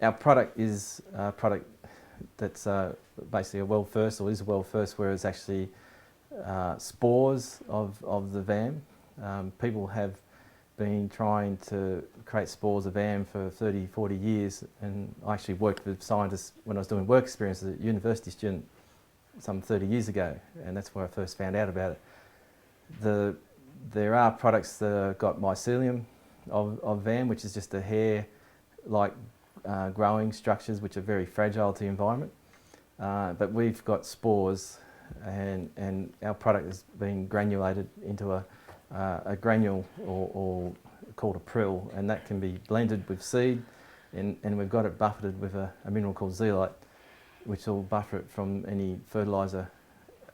our product is a product that's basically a world first, or is a world first, where it's actually spores of the VAM. People have been trying to create spores of VAM for 30, 40 years, and I actually worked with scientists when I was doing work experience as a university student some 30 years ago, and that's where I first found out about it. There are products that have got mycelium of VAM, which is just a hair-like growing structures which are very fragile to the environment. But we've got spores, and our product has been granulated into a granule or called a prill, and that can be blended with seed, and we've got it buffeted with a mineral called zeolite, which will buffer it from any fertiliser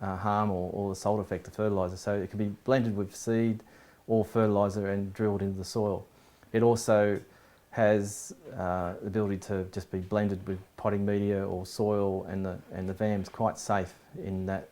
harm or the salt effect of fertiliser. So it can be blended with seed or fertiliser and drilled into the soil. It also has the ability to just be blended with potting media or soil, and the VAM's quite safe in that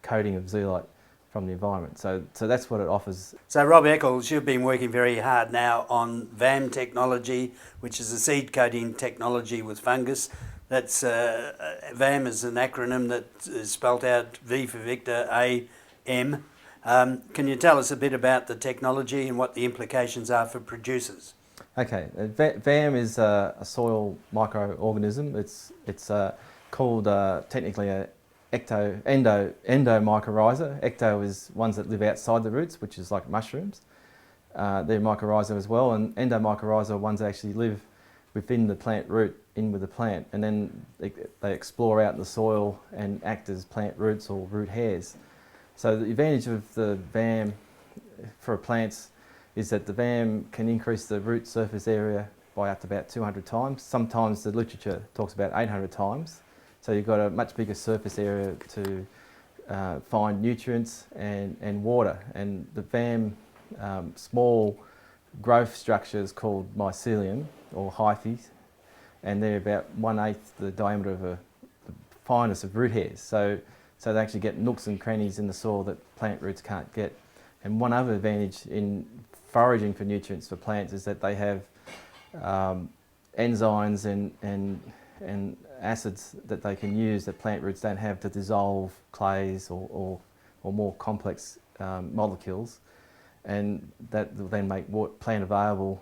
coating of zeolite from the environment. So that's what it offers. So Rob Eccles, you've been working very hard now on VAM technology, which is a seed coating technology with fungus. That's VAM is an acronym that is spelt out V for Victor, A, M. Can you tell us a bit about the technology and what the implications are for producers? Okay, VAM is a soil microorganism. It's called technically a endomycorrhiza. Ecto is ones that live outside the roots, which is like mushrooms. They're mycorrhiza as well, and endomycorrhiza are ones that actually live within the plant root, in with the plant, and then they explore out in the soil and act as plant roots or root hairs. So the advantage of the VAM for plants is that the VAM can increase the root surface area by up to about 200 times. Sometimes the literature talks about 800 times. So you've got a much bigger surface area to find nutrients and water. And the VAM small growth structures called mycelium or hyphae, and they're about 1/8 the diameter of the finest of root hairs. So they actually get nooks and crannies in the soil that plant roots can't get. And one other advantage in foraging for nutrients for plants is that they have enzymes and acids that they can use that plant roots don't have to dissolve clays or more complex molecules, and that will then make plant available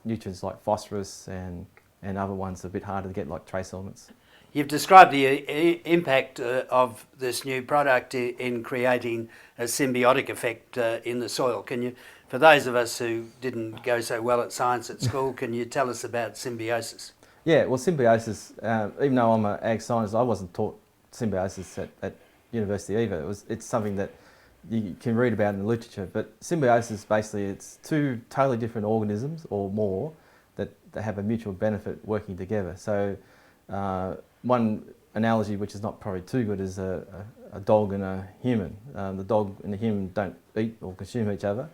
nutrients like phosphorus and other ones a bit harder to get, like trace elements. You've described the impact of this new product in creating a symbiotic effect in the soil. Can you, for those of us who didn't go so well at science at school, can you tell us about symbiosis? Yeah, well, symbiosis, even though I'm an ag scientist, I wasn't taught symbiosis at university either. It's something that you can read about in the literature, but symbiosis basically, it's two totally different organisms or more that have a mutual benefit working together. So one analogy, which is not probably too good, is a dog and a human. The dog and the human don't eat or consume each other,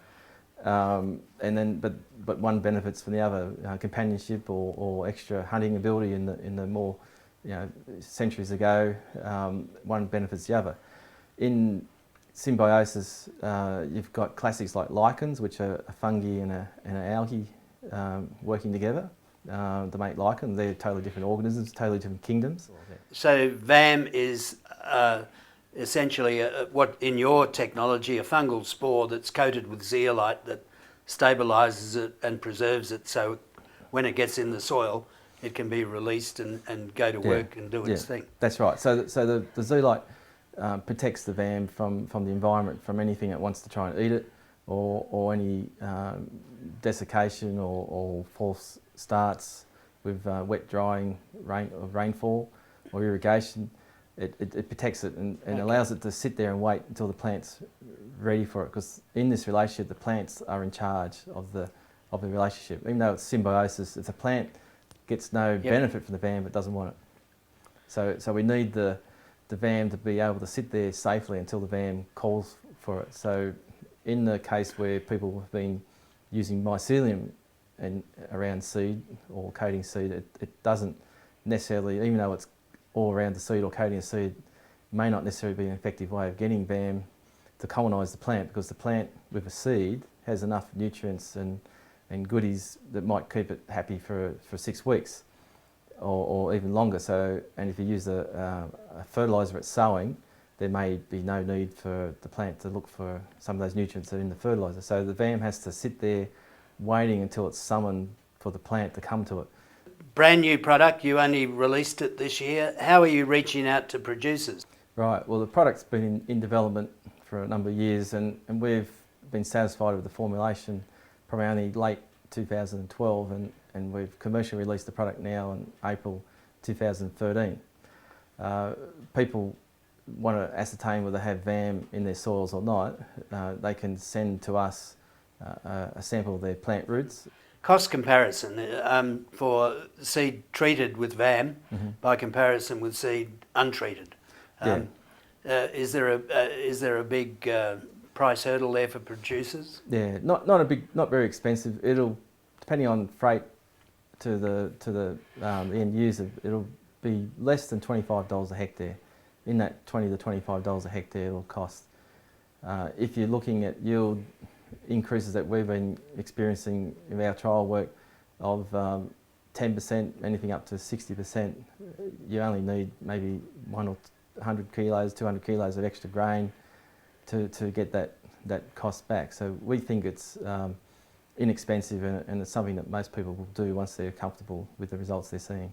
but one benefits from the other, companionship or extra hunting ability in the more centuries ago. One benefits the other. In symbiosis, you've got classics like lichens, which are a fungi and an algae working together to make lichen. They're totally different organisms, totally different kingdoms. So VAM is essentially what in your technology, a fungal spore that's coated with zeolite that stabilises it and preserves it, so when it gets in the soil it can be released and go to work and do its thing. That's right. So the zeolite protects the VAM from the environment, from anything that wants to try and eat it, or any desiccation or false starts with wet drying rainfall or irrigation. It protects it and allows it to sit there and wait until the plant's ready for it, because in this relationship the plants are in charge of the relationship. Even though it's symbiosis, if the plant gets no benefit from the VAM but doesn't want it. So we need the VAM to be able to sit there safely until the VAM calls for it. So in the case where people have been using mycelium around seed or coating seed, it doesn't necessarily, even though it's all around the seed or coating a seed, may not necessarily be an effective way of getting VAM to colonise the plant, because the plant with a seed has enough nutrients and and goodies that might keep it happy for 6 weeks or even longer. So, and if you use a fertiliser at sowing, there may be no need for the plant to look for some of those nutrients that are in the fertiliser. So the VAM has to sit there waiting until it's summoned for the plant to come to it. Brand new product, you only released it this year. How are you reaching out to producers? Right, well the product's been in development for a number of years, and we've been satisfied with the formulation probably only late 2012, and we've commercially released the product now in April 2013. People want to ascertain whether they have VAM in their soils or not. They can send to us a sample of their plant roots. Cost comparison for seed treated with VAM by comparison with seed untreated. Is there a big price hurdle there for producers? Yeah, not very expensive. It'll, depending on freight to the end user, it'll be less than $25 a hectare. In that $20 to $25 a hectare it'll cost. If you're looking at yield increases that we've been experiencing in our trial work of 10%, anything up to 60%, you only need maybe 100 kilos, 200 kilos of extra grain to get that cost back. So we think it's inexpensive, and it's something that most people will do once they're comfortable with the results they're seeing.